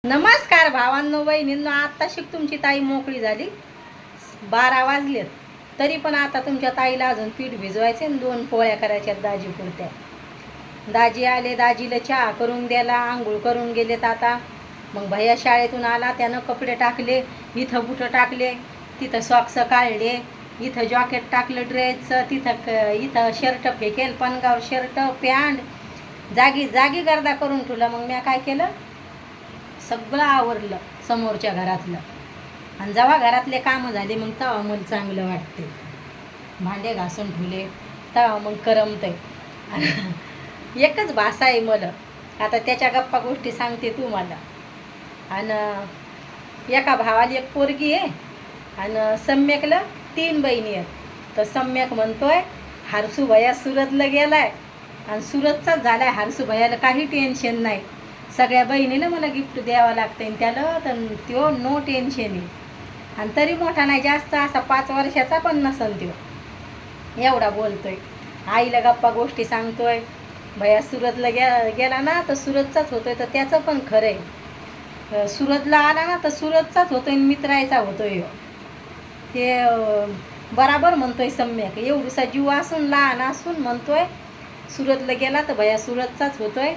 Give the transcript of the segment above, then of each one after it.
नमस्कार भावांनो बहिणींनो, आत्ताशी तुमची ताई मोकळी झाली. 12 वाजलेत तरी पण आता तुमच्या ताईला अजून पीठ भिजवायचे आणि 2 पोळ्या करायच्या दाजी पुरत्या. दाजी आले, दाजीला चहा करून द्याला, आंघोळ करून गेलेत आता. मग भैया शाळेतून आला, त्यानं कपडे टाकले, इथं बुटं टाकले, तिथं सॉक्स काढले, इथं जॉकेट टाकलं ड्रेसचं, इथं शर्ट फेकेल, पणगावर शर्ट पॅन्ट जागी जागी गर्दा करून ठेवला. मग मी काय केलं, सगळं आवरलं समोरच्या घरातलं. आणि जेव्हा घरातले कामं झाले मग तेव्हा मला चांगलं वाटते. भांडे घासून ठेवले तेव्हा मग करमतंय. एकच भाषा आहे मला, आता त्याच्या गप्पा गोष्टी सांगते तू मला. आणि एका भावाला एक पोरगी आहे आणि सम्यकला 3 बहिणी आहेत. तर सम्यक म्हणतोय हरसू भैया सुरतला गेलाय आणि सुरतचाच झालाय. हरसू भैयाला काही टेन्शन नाही, सगळ्या बहिणीला मला गिफ्ट द्यावं लागतं त्याला, तर तो नो टेन्शन आहे. आणि तरी मोठा नाही, जास्त असा 5 वर्षाचा पण नसन तो, एवढा बोलतोय. आईला गप्पा गोष्टी सांगतोय. भैया सुरतला गेला ना तर सुरतचाच होतोय, तर त्याचं पण खरं आहे. सुरतला आला ना तर सुरतचाच होतोय, मित्रायचा होतोय. ते बराबर म्हणतोय सम्यक. एवढूसा जीव असून लहान असून म्हणतोय सुरतला गेला तर भैया सुरतचाच होतोय.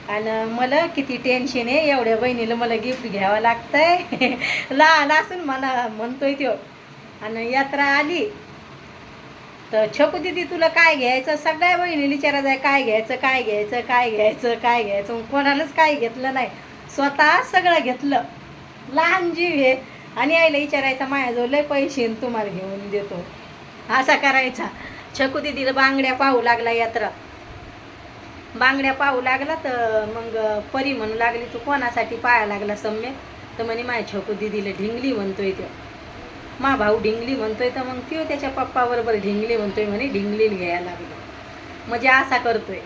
आणि मला किती टेन्शन आहे, एवढ्या बहिणीला मला गिफ्ट घ्यावं लागतंय. लहान असून मला म्हणतोय तो. आणि यात्रा आली तर छकू दिदी तुला काय घ्यायचं, सगळ्या बहिणीला विचारायचं आहे काय घ्यायचं काय घ्यायचं काय घ्यायचं काय घ्यायचं. मग कोणालाच काय घेतलं नाही, स्वतः सगळं घेतलं. लहान जीव आहे. आणि आईला विचारायचा माझ्याजवळ लय पैसे तुम्हाला घेऊन देतो, असा करायचा. छकू दिदीला बांगड्या पाहू लागला, यात्रा बांगड्या पाहू लागला. तर मग परी म्हणू लागली तू कोणासाठी पाया लागला सम्यक. तर म्हणे माझ्या छकू दिदीला ढिंगली म्हणतोय तो, मा भाऊ ढिंगली म्हणतोय. तर मग तो त्याच्या पप्पाबरोबर ढिंगली म्हणतोय, म्हणे ढिंगलीला घ्यायला लागलो, म्हणजे असा करतोय.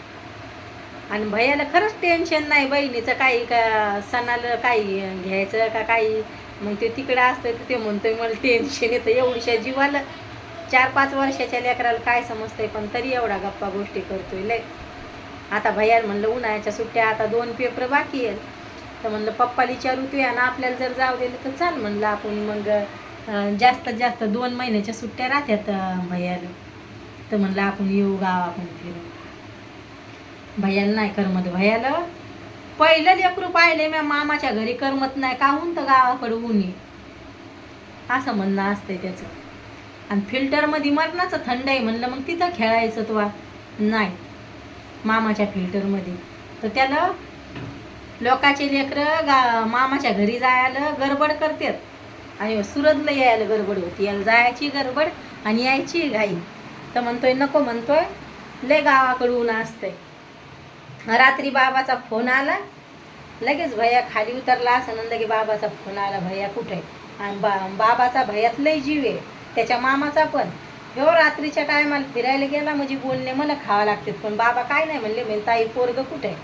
आणि भैयाला खरंच टेन्शन नाही बहिणीचं काही, का सणाला काही घ्यायचं का काही. मग ते तिकडं असतंय तर ते म्हणतोय मला टेन्शन येतं. एवढ्याशा जीवाला 4-5 वर्षाच्या लेकराला काय समजतंय, पण तरी एवढा गप्पा गोष्टी करतोय लय. आता भैयाला म्हणलं उन्हाळ्याच्या सुट्ट्या आता 2 पेपर बाकी आहेत, तर म्हणलं पप्पाला विचारू तू आणि आपल्याला जर जाऊ दिलं तर चाल म्हणलं आपण. मग जास्तीत जास्त 2 महिन्याच्या सुट्ट्या राहतात भैयाला, तर म्हणलं आपण येऊ गाव आपण फिरू. भैयाला नाही करमत. भैयाला पहिलं लेकरू पाहिले मी मामाच्या घरी, करमत नाही काहून तर गावाकडं ऊन असं म्हणणं असतंय त्याचं. आणि फिल्टरमध्ये मरणाचं थंड आहे म्हणलं, मग तिथं खेळायचं तो नाही मामाच्या फिल्टरमध्ये. तर त्याला लोकाचे लेकरं मामाच्या घरी जायला गडबड करतात आणि सुरतला यायला गडबड होती. याला जायची गडबड आणि यायची घाई. तर म्हणतोय नको, म्हणतोय लय गावाकडून असतंय. रात्री बाबाचा फोन आला, लगेच भैया खाली उतरला असं नंतर की बाबाचा फोन आला, भैया कुठे. आणि बाबाचा भैयात लय जीव आहे, त्याच्या मामाचा पण. हो रात्रीच्या टायमाला फिरायला गेला म्हणजे बोलणे मला खावं लागते, पण बाबा काय नाही म्हणले. म्हणजे ताई पोरग कुठे आहे,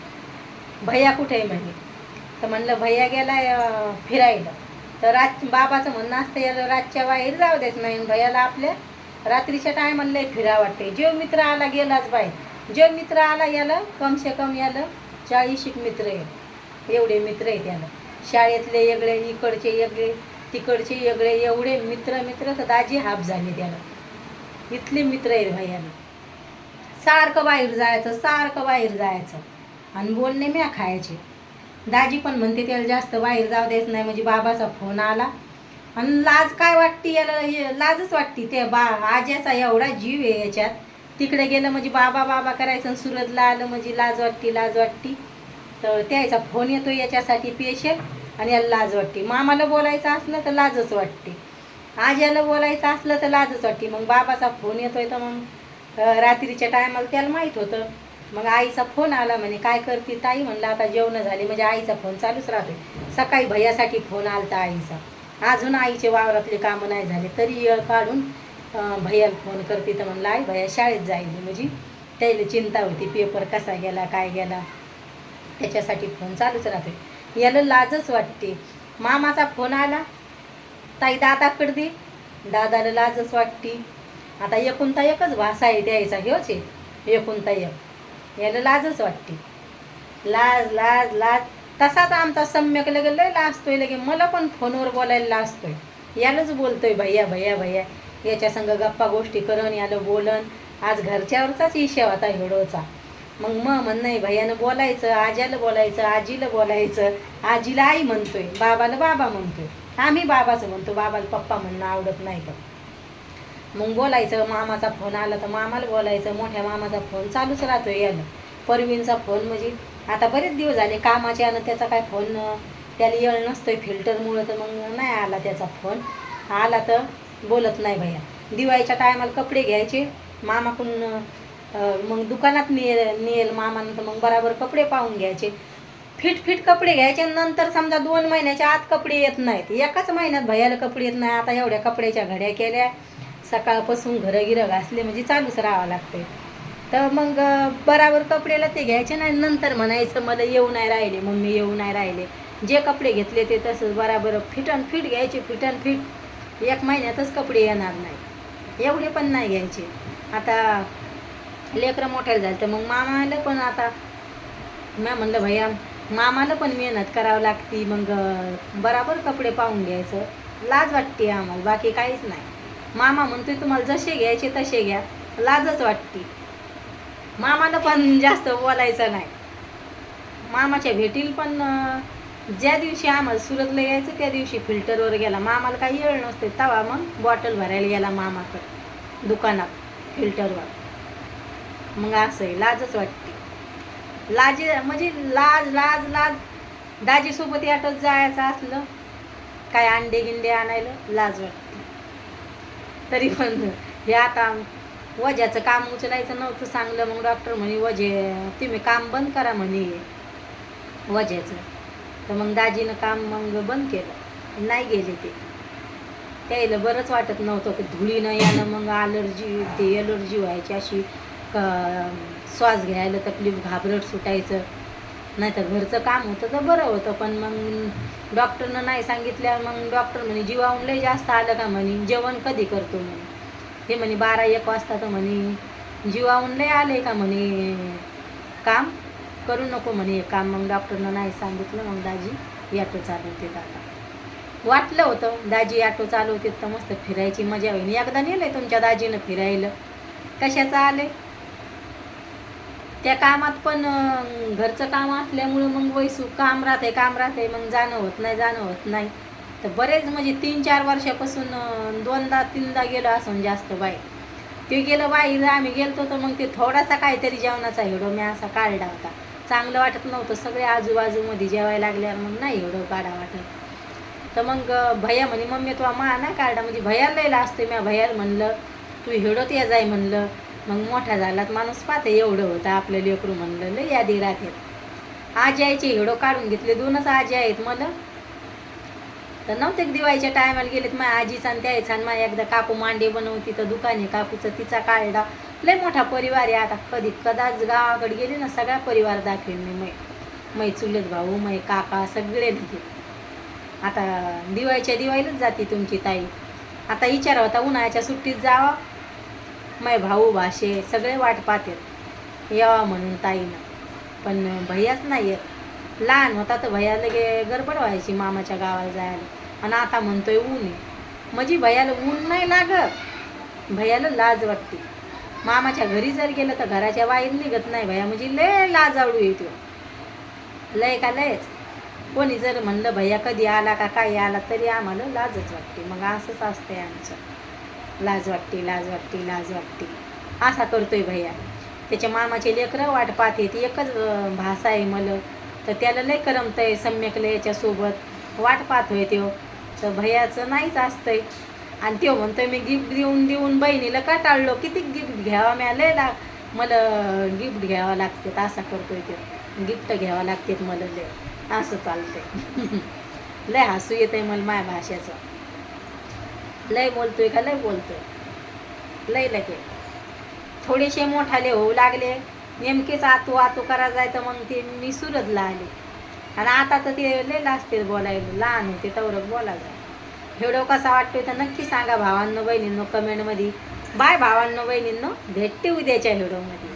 भैया कुठे आहे म्हणजे. तर म्हणलं भैया गेलाय फिरायला. तर बाबाचं म्हणणं असतं याला रातच्या बाहेर जाऊ देत नाही, भैयाला आपल्या रात्रीच्या टायमाला लय फिरा वाटते. जो मित्र आला गेलाच बाहेर, जो मित्र आला याला कमसे कम याला 40 मित्र आहे. एवढे मित्र आहे त्याला, शाळेतले वेगळे, इकडचे वेगळे, तिकडचे वेगळे, एवढे मित्र तर दाजी हाफ झाले त्याला. इथले मित्र आहेत भैयाला. सारखं बाहेर जायचं, सारखं बाहेर जायचं आणि बोलणे म्या खायचे. दाजी पण म्हणते त्याला जास्त बाहेर जाऊ द्यायचं नाही, म्हणजे बाबाचा फोन आला. आणि लाज काय वाटते याला, लाजच वाटते. ते आज्याचा एवढा जीव आहे याच्यात, तिकडे गेलं म्हणजे बाबा बाबा करायचं आणि सुरतला आलं म्हणजे लाज वाटते. तर त्याचा फोन येतो याच्यासाठी स्पेशल, आणि याला लाज वाटते. मामाला बोलायचं असलं तर लाजच वाटते, आज्याला बोलायचं असलं तर लाजच वाटते. मग बाबाचा फोन येतोय तर मग रात्रीच्या टायमाला त्याला माहीत होतं. मग आईचा फोन आला, म्हणे काय करते ताई. म्हणलं आता जेवण झाले, म्हणजे आईचा फोन चालूच राहतोय. सकाळी भैयासाठी फोन आलता आईचा, अजून आईचे वावरातले कामं नाही झाले तरी काढून भैयाला फोन करते. तर म्हणलं आई भैया शाळेत जाईल, म्हणजे त्याला चिंता होती पेपर कसा गेला काय गेला, त्याच्यासाठी फोन चालूच राहतोय. याला लाजच वाटते. मामाचा फोन आला, ताई दादाकडे दे, दादाला लाजच वाटते. आता एकुलता एकच भाषा आहे द्यायचा, ह्योच आहे एकुलता एक. याला लाजच वाटते. लाज लाज लाज तसाच आमचा सम्यक लगे लय लाजतोय, लगे मला पण फोनवर बोलायला लाजतोय. यालाच बोलतोय भैया भैया भैया, याच्या संग गप्पा गोष्टी करण, याला बोलन. आज घरच्यावरचाच इशे होता हिडोचा. मग म्हण नाही, भैयानं बोलायचं, आज्याला बोलायचं, आजीला बोलायचं. आजीला आई म्हणतोय, बाबाला बाबा म्हणतोय. आम्ही बाबाचं म्हणतो, बाबाला पप्पा म्हणणं आवडत नाही. तर मग बोलायचं. मामाचा फोन आला तर मामाला बोलायचं. मोठ्या मामाचा फोन चालूच राहतोय यानं. परवीनचा फोन म्हणजे आता बरेच दिवस झाले कामाचे, आणि त्याचा काय फोन त्याला येळ नसतोय फिल्टरमुळं, तर मग नाही आला त्याचा फोन. आला तर बोलत नाही भैया. दिवाळीच्या टायमाला कपडे घ्यायचे मामाकडून, मग दुकानात नेल मामानं, तर मग बराबर कपडे पाहून घ्यायचे. फिट कपडे घ्यायचे. नंतर समजा 2 महिन्याच्या आत कपडे येत नाहीत. एकाच महिन्यात भैयाला कपडे येत नाही. आता एवढ्या कपड्याच्या घड्या केल्या, सकाळपासून घरं गिरं घासले म्हणजे चालूच राहावं लागते. तर मग बराबर कपड्याला ते घ्यायचे नाही. नंतर म्हणायचं मला येऊ नाही राहिले, मम्मी येऊ नाही राहिले. जे कपडे घेतले ते तसंच बराबर फिट घ्यायचे. फिट 1 महिन्यातच कपडे येणार नाही, एवढे पण नाही घ्यायचे. आता लेकरं मोठ्याला झालं तर मग मामाला पण आता मी म्हणलं भैया मामाला पण मेहनत करावं लागते. मग बराबर कपडे पाहून घ्यायचं. लाज वाटते आम्हाला, बाकी काहीच नाही. मामा म्हणतोय तुम्हाला जसे घ्यायचे तसे घ्या, लाजच वाटते. मामाला पण जास्त बोलायचं नाही. मामाच्या भेटील पण ज्या दिवशी आम्हाला सुरतला यायचं त्या दिवशी फिल्टरवर गेला. मामाला काही येळ नसते, तवा मग बॉटल भरायला गेला मामाकडं दुकानात फिल्टरवर. मग असं आहे, लाजच वाटते. म्हणजे लाज दाजीसोबत याटच जायचं असलं काय अंडे गिंडे आणायला लाज वाटते. तरी पण हे आता वज्याचं काम उचलायचं नव्हतं चांगलं. मग डॉक्टर म्हणे वजे तुम्ही काम बंद करा म्हणे वज्याचं. तर मग दाजीनं काम मग बंद केलं, नाही गेले ते. त्याला बरंच वाटत नव्हतं की धुळीनं यानं मग एलर्जी व्हायची, अशी श्वास घ्यायला तकलीफ, घाबरट सुटायचं. नाही तर घरचं काम होतं तर बरं होतं. पण मग डॉक्टरनं नाही सांगितल्यावर मग डॉक्टर म्हणे जीवाऊन लय जास्त आलं का म्हणे, जेवण कधी करतो म्हणे. ते म्हणे 12-1 वाजता. तर म्हणे जीवाऊन लय आले का म्हणे, काम करू नको म्हणे काम. मग डॉक्टरनं नाही सांगितलं. मग दाजी ॲटो चालवते. आता वाटलं होतं दाजी ॲटो चालवते तर मस्त फिरायची मजा होईल. एकदा नेलंय तुमच्या दाजीनं फिरायला. कशाचं आले त्या कामात पण घरचं काम असल्यामुळं मग वैसू काम राहते मग जाणं होत नाही. तर बरेच म्हणजे 3-4 वर्षापासून 2दा-3दा गेलो असं जास्त बाहेर. ते गेलं बाहेर, आम्ही गेलतो तर मग ते थोडासा काहीतरी जेवणाचा हिडो मी असा काढला होता. चांगलं वाटत नव्हतं. सगळे आजूबाजूमध्ये जेवायला लागल्यावर मग नाही हिडो काढा वाटत. तर मग भैया म्हणे मम्मी तुला नाही काढला, म्हणजे भैयाला लयला असते. मी भैयाला म्हणलं तू हिडोत या जाय म्हणलं. मग मोठा झालात माणूस पाहते एवढं होतं आपलं लेकरू म्हणलं लय यादी राहते. आजी आईचे हिडो काढून घेतले. 2च आजी आहेत मला. तर नव्हते दिवाळीच्या टायमाला गेलेत माझ्या आजीचा आणि त्याचा. आणि माझ्या एकदा काकू मांडे बनवती तर दुकान आहे काकूचं, तिचा काढला. लय मोठा परिवार आहे. आता कदाच गावाकडे गेले ना सगळा परिवार दाखवेन मी. मै चुलत भाऊ, मै काका सगळे नाही. आता दिवाळीलाच जाते तुमची ताई. आता विचारा होता उन्हाळ्याच्या सुट्टीत जावा. मै भाऊ भाषे सगळे वाट पाहतात यावा म्हणून ताईनं. पण भैयाच नाही येत. लहान होता तर भैया लगे गडबड व्हायची मामाच्या गावाला जायला. आणि आता म्हणतोय ऊन आहे. म्हणजे भैयाला ऊन नाही लागत, भैयाला लाज वाटते. मामाच्या घरी जर गेलं तर घराच्या बाहेर निघत नाही भैया. म्हणजे लय लाजाळू येतो, लय का लयच. कोणी जर म्हणलं भैया कधी आला का काय आला तरी आम्हाला लाजच वाटते. मग असंच असतंय आमचं, लाज वाटते असा करतोय भैया. त्याच्या मामाचे लेकरं वाट पाहते. ती एकच भाषा आहे मला, तर त्याला लय करमतंय सम्यकला याच्यासोबत वाट पाहतोय तो. तर भैयाचं नाहीच असतंय. आणि तो म्हणतोय मी गिफ्ट देऊन बहिणीला का टाळलो, किती गिफ्ट घ्यावा मला गिफ्ट घ्यावं लागते. असा करतोय तो, गिफ्ट घ्यावं लागते मला लय, असं चालतंय. लय हसू येतंय मला माझ्या भाषेचं. लय बोलतोय का लय लय लगे. थोडेसे मोठाले होऊ लागले नेमकेच आतू करा जाय. तर मग ते मी सुरतला आले. आणि आता तर ते लय लाजते बोलायला. लहान होते तेवढं बोला जाय. व्हिडिओ कसा वाटतोय तर नक्की सांगा भावांनो बहिणींनो कमेंटमध्ये. बाय भावांनो बहिणींनो, भेटते उद्याच्या व्हिडिओमध्ये.